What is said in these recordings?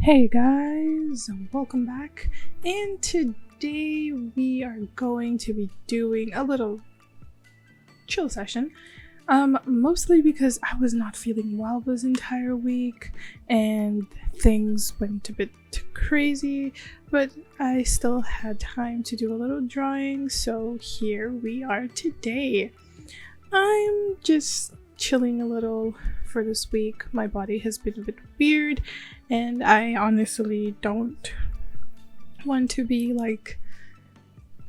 Hey guys, welcome back, and today we are going to be doing a little chill session, mostly because I was not feeling well this entire week and things went a bit crazy, but I still had time to do a little drawing, so here we are today. I'm just chilling a little for this week. My body has been a bit weird and I honestly don't want to be I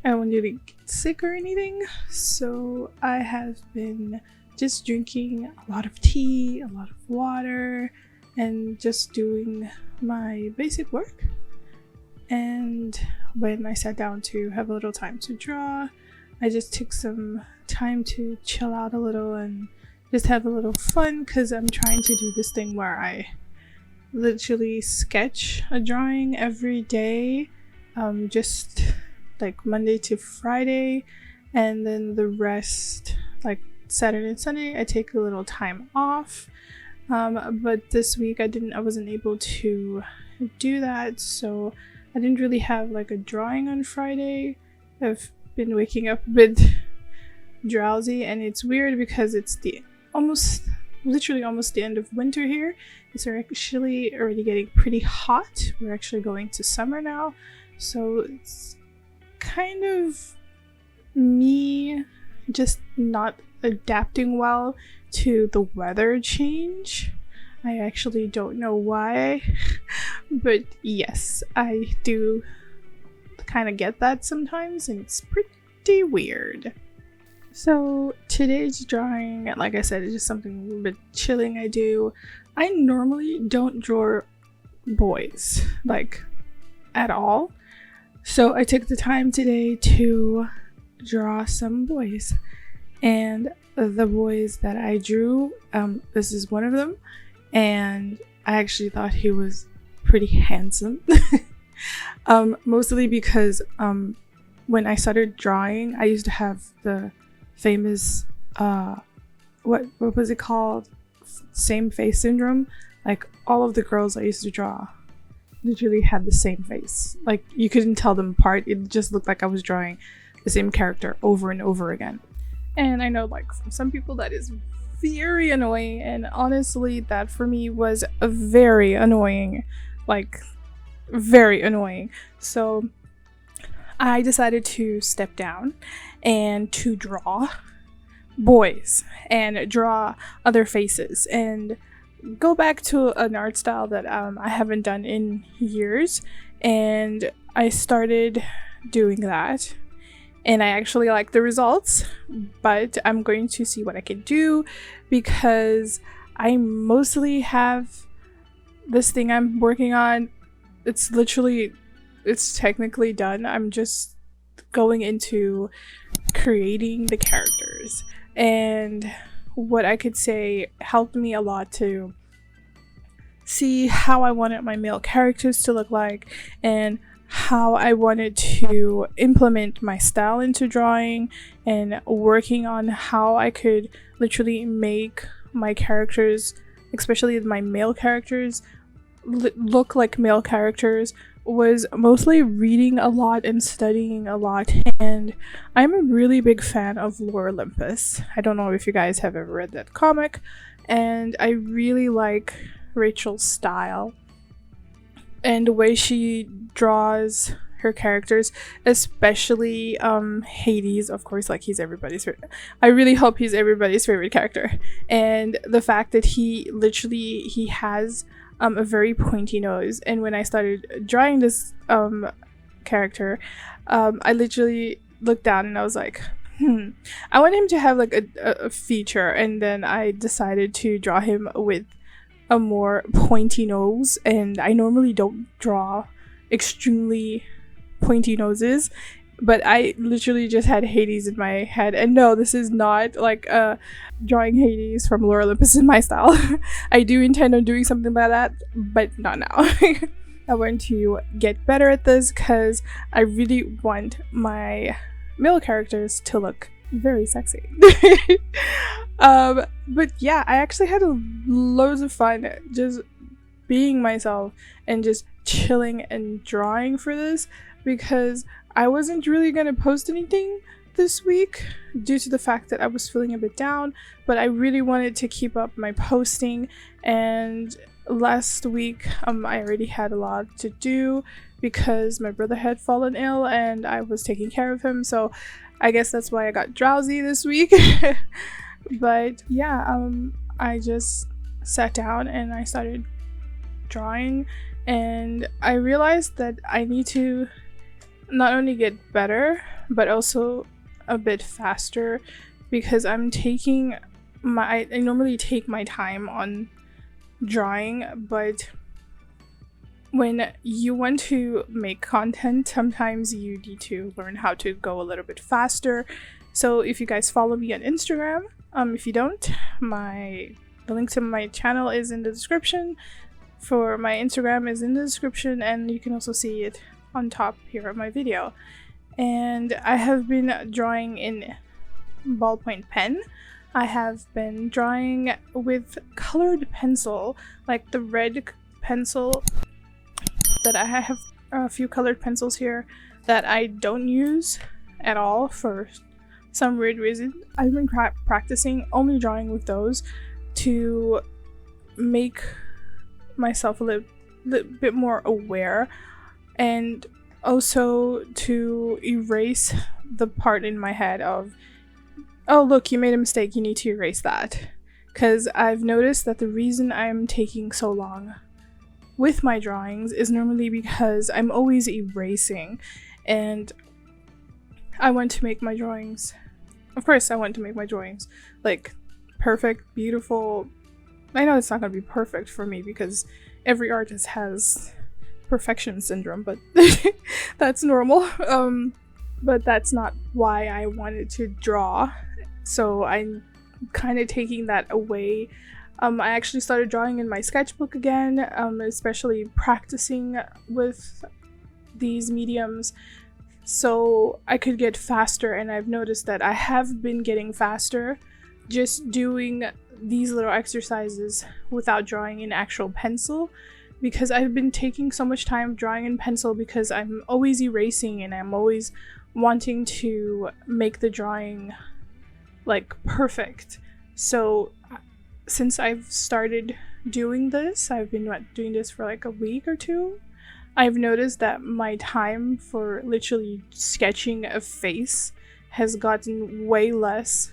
don't want to get sick or anything, so I have been just drinking a lot of tea, a lot of water, and just doing my basic work. And when I sat down to have a little time to draw, I just took some time to chill out a little and just have a little fun, because I'm trying to do this thing where I literally sketch a drawing every day, just like Monday to Friday, and then the rest, like Saturday and Sunday, I take a little time off. But this week I wasn't able to do that, so I didn't really have like a drawing on Friday. I've been waking up a bit drowsy, and it's weird because it's literally almost the end of winter here. It's actually already getting pretty hot. We're actually going to summer now, so it's kind of me just not adapting well to the weather change. I actually don't know why, but yes, I do kind of get that sometimes, and it's pretty weird. So today's drawing, like I said, is just something a bit chilling I do. I normally don't draw boys, at all. So I took the time today to draw some boys. And the boys that I drew, this is one of them. And I actually thought he was pretty handsome. Mostly because when I started drawing, I used to have the famous what was it called, same face syndrome. Like, all of the girls I used to draw literally had the same face. Like, you couldn't tell them apart. It just looked like I was drawing the same character over and over again. And I know, from some people, that is very annoying, and honestly that for me was very annoying, very annoying. So I decided to step down and to draw boys and draw other faces and go back to an art style that I haven't done in years, and I started doing that, and I actually like the results, but I'm going to see what I can do, because I mostly have this thing I'm working on. It's technically done. I'm just going into creating the characters, and what I could say helped me a lot to see how I wanted my male characters to look like and how I wanted to implement my style into drawing, and working on how I could literally make my characters, especially my male characters, look like male characters. Was mostly reading a lot and studying a lot, and I'm a really big fan of Lore Olympus. I don't know if you guys have ever read that comic, and I really like Rachel's style and the way she draws her characters, especially Hades, of course. He's everybody's favorite. I really hope he's everybody's favorite character, and the fact that he has a very pointy nose. And when I started drawing this character, I literally looked down and I was like, I want him to have a feature, and then I decided to draw him with a more pointy nose. And I normally don't draw extremely pointy noses, but I literally just had Hades in my head, and no, this is not drawing Hades from Lore Olympus in my style. I do intend on doing something like that, but not now. I want to get better at this, because I really want my male characters to look very sexy. But yeah, I actually had loads of fun just being myself and just chilling and drawing for this, because I wasn't really gonna post anything this week due to the fact that I was feeling a bit down, but I really wanted to keep up my posting. And last week I already had a lot to do because my brother had fallen ill and I was taking care of him, so I guess that's why I got drowsy this week. But yeah, I just sat down and I started drawing, and I realized that I need to not only get better but also a bit faster, because I normally take my time on drawing, but when you want to make content, sometimes you need to learn how to go a little bit faster. So if you guys follow me on Instagram, if you don't, the link to my channel is in the description. For my Instagram is in the description, and you can also see it on top here of my video. And I have been drawing in ballpoint pen. I have been drawing with colored pencil, like the red pencil that I have a few colored pencils here that I don't use at all for some weird reason. I've been practicing only drawing with those to make myself a little bit more aware, and also to erase the part in my head of, oh look, you made a mistake, you need to erase that. Because I've noticed that the reason I'm taking so long with my drawings is normally because I'm always erasing, and I want to make my drawings, of course I want to make my drawings like perfect, beautiful. I know it's not going to be perfect for me because every artist has perfection syndrome, but that's normal. But that's not why I wanted to draw, so I'm kind of taking that away. I actually started drawing in my sketchbook again, especially practicing with these mediums so I could get faster, and I've noticed that I have been getting faster just doing these little exercises without drawing in actual pencil, because I've been taking so much time drawing in pencil because I'm always erasing and I'm always wanting to make the drawing like perfect. So since I've started doing this, I've been doing this for like a week or two, I've noticed that my time for literally sketching a face has gotten way less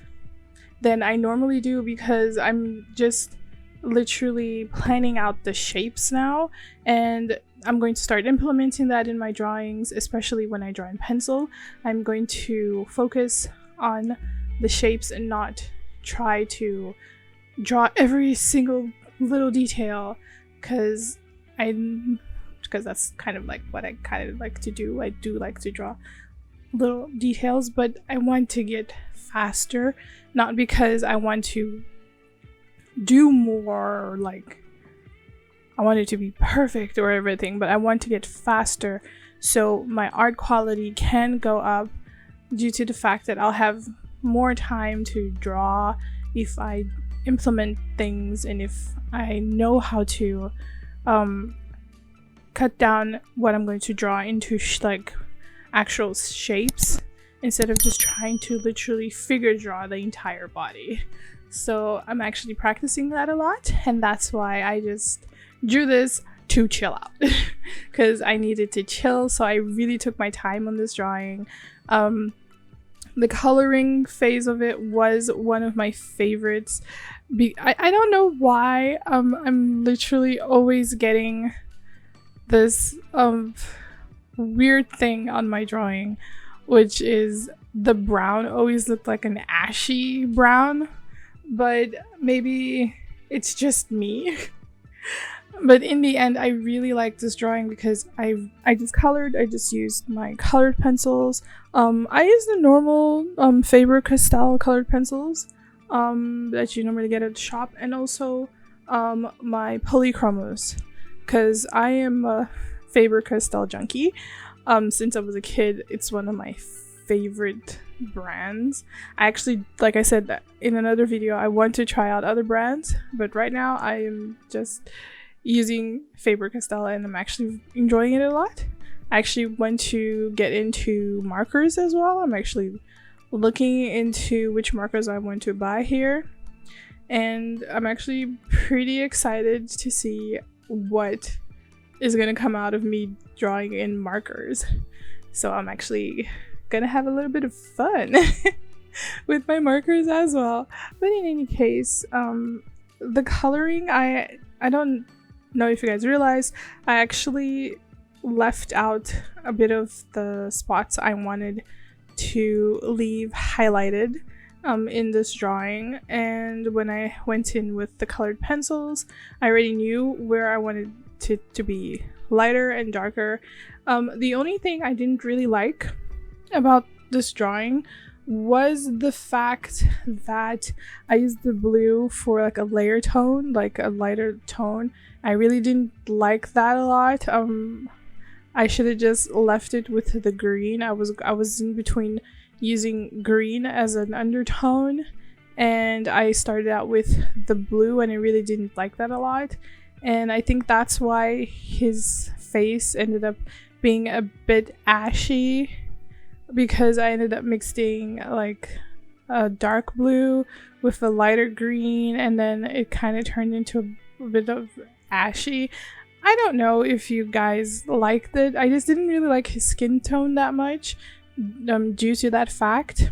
than I normally do, because I'm just literally planning out the shapes now, and I'm going to start implementing that in my drawings, especially when I draw in pencil. I'm going to focus on the shapes and not try to draw every single little detail, because that's kind of like what I kind of like to do. I do like to draw little details, but I want to get faster, not because I want to do more, like I want it to be perfect or everything, but I want to get faster so my art quality can go up, due to the fact that I'll have more time to draw if I implement things and if I know how to cut down what I'm going to draw into like actual shapes, instead of just trying to literally figure draw the entire body. So I'm actually practicing that a lot, and that's why I just drew this to chill out because I needed to chill. So I really took my time on this drawing. The coloring phase of it was one of my favorites. I don't know why. I'm literally always getting this weird thing on my drawing, which is the brown always looked like an ashy brown, but maybe it's just me. But in the end, I really like this drawing because I just used my colored pencils. I used the normal Faber Castell colored pencils that you normally get at the shop, and also my Polychromos, because I am a Faber Castell junkie. Since I was a kid, it's one of my favorite brands. I actually, like I said in another video, I want to try out other brands, but right now I am just using Faber Castell, and I'm actually enjoying it a lot. I actually went to get into markers as well. I'm actually looking into which markers I want to buy here, and I'm actually pretty excited to see what is going to come out of me drawing in markers. So I'm actually gonna have a little bit of fun with my markers as well. But in any case, the coloring, I don't know if you guys realize, I actually left out a bit of the spots I wanted to leave highlighted in this drawing, and when I went in with the colored pencils, I already knew where I wanted to be lighter and darker. The only thing I didn't really like about this drawing was the fact that I used the blue for like a layer tone, like a lighter tone. I really didn't like that a lot. I should have just left it with the green. I was in between using green as an undertone, and I started out with the blue, and I really didn't like that a lot. And I think that's why his face ended up being a bit ashy, because I ended up mixing like a dark blue with a lighter green, and then it kind of turned into a bit of ashy. I don't know if you guys liked it. I just didn't really like his skin tone that much due to that fact.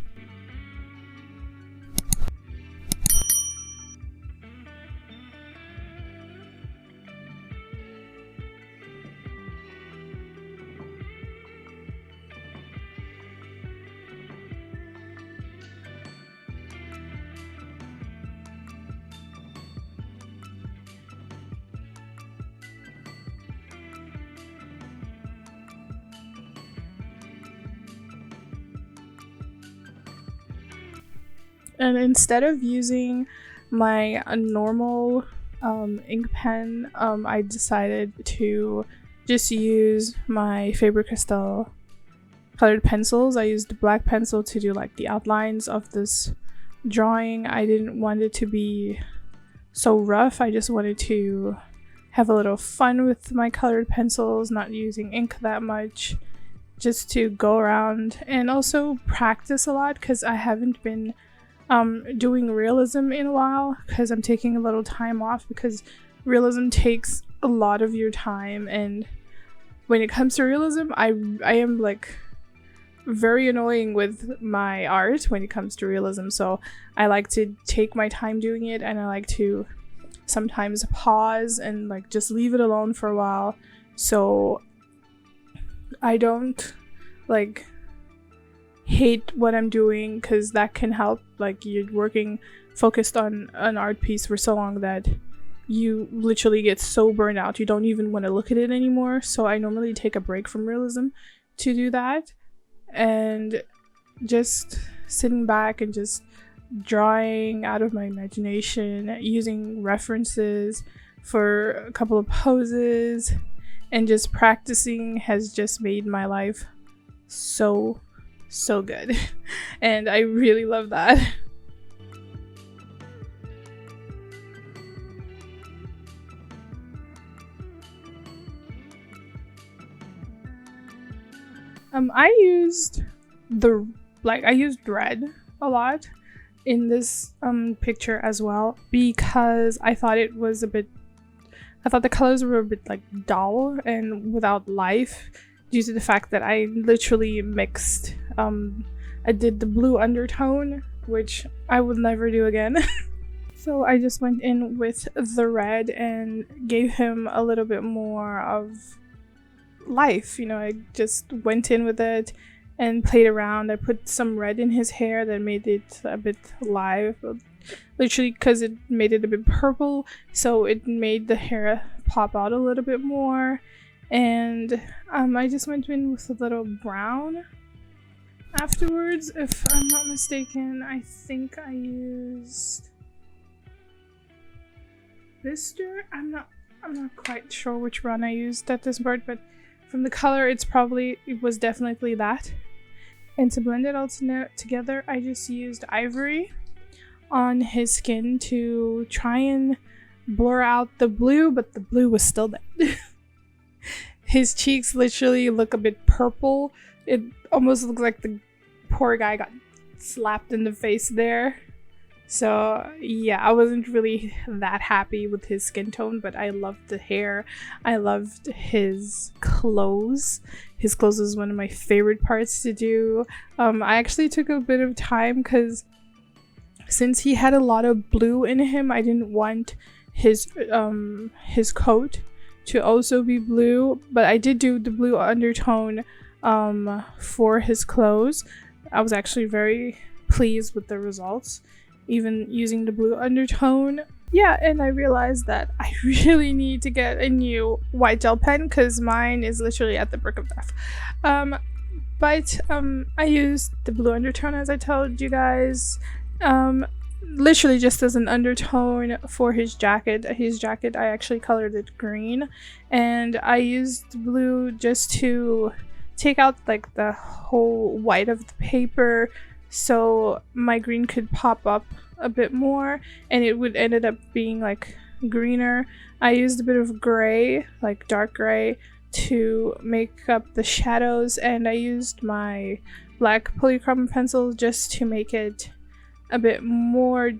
And instead of using my normal ink pen, I decided to just use my Faber-Castell colored pencils. I used the black pencil to do like the outlines of this drawing. I didn't want it to be so rough. I just wanted to have a little fun with my colored pencils, not using ink that much, just to go around and also practice a lot, because I haven't been doing realism in a while, because I'm taking a little time off, because realism takes a lot of your time, and when it comes to realism, I am like very annoying with my art when it comes to realism. So I like to take my time doing it, and I like to sometimes pause and like just leave it alone for a while, so I don't like hate what I'm doing, because that can help. Like, you're working focused on an art piece for so long that you literally get so burned out you don't even want to look at it anymore. So I normally take a break from realism to do that, and just sitting back and just drawing out of my imagination, using references for a couple of poses, and just practicing has just made my life so good. And I really love that. I used red a lot in this picture as well, because I thought the colors were a bit like dull and without life, due to the fact that I literally mixed I did the blue undertone, which I would never do again. So I just went in with the red and gave him a little bit more of life, you know. I just went in with it and played around. I put some red in his hair that made it a bit live, literally because it made it a bit purple, so it made the hair pop out a little bit more. And I just went in with a little brown afterwards, if I'm not mistaken. I think I used Mister. I'm not quite sure which brown I used at this part, but from the color it was definitely that. And to blend it all together, I just used ivory on his skin to try and blur out the blue, but the blue was still there. His cheeks literally look a bit purple. It almost looks like the poor guy got slapped in the face there. So yeah, I wasn't really that happy with his skin tone, but I loved the hair. I loved his clothes. His clothes was one of my favorite parts to do. I actually took a bit of time because since he had a lot of blue in him, I didn't want his coat to also be blue, but I did do the blue undertone for his clothes. I was actually very pleased with the results, even using the blue undertone. Yeah, and I realized that I really need to get a new white gel pen because mine is literally at the brink of death. But I used the blue undertone, as I told you guys, literally just as an undertone for his jacket. His jacket, I actually colored it green, and I used blue just to take out like the whole white of the paper so my green could pop up a bit more and it would ended up being like greener. I used a bit of gray, like dark gray, to make up the shadows, and I used my black Polychromos pencil just to make it a bit more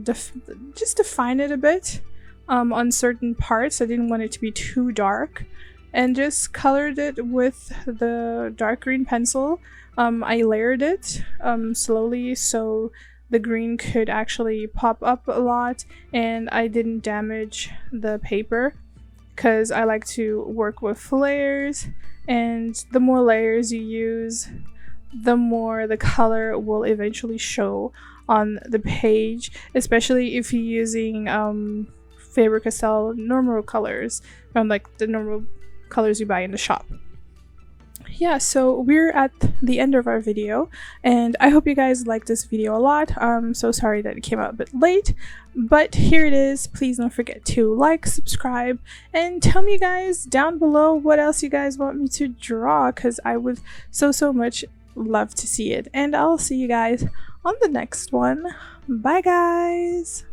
just define it a bit on certain parts. I didn't want it to be too dark, and just colored it with the dark green pencil. I layered it slowly so the green could actually pop up a lot and I didn't damage the paper because I like to work with layers, and the more layers you use, the more the color will eventually show on the page, especially if you're using Faber Castell normal colors, from like the normal colors you buy in the shop. Yeah, so we're at the end of our video, and I hope you guys liked this video a lot. I'm so sorry that it came out a bit late, but here it is. Please don't forget to like, subscribe, and tell me guys down below what else you guys want me to draw, because I would so much love to see it. And I'll see you guys on the next one. Bye guys!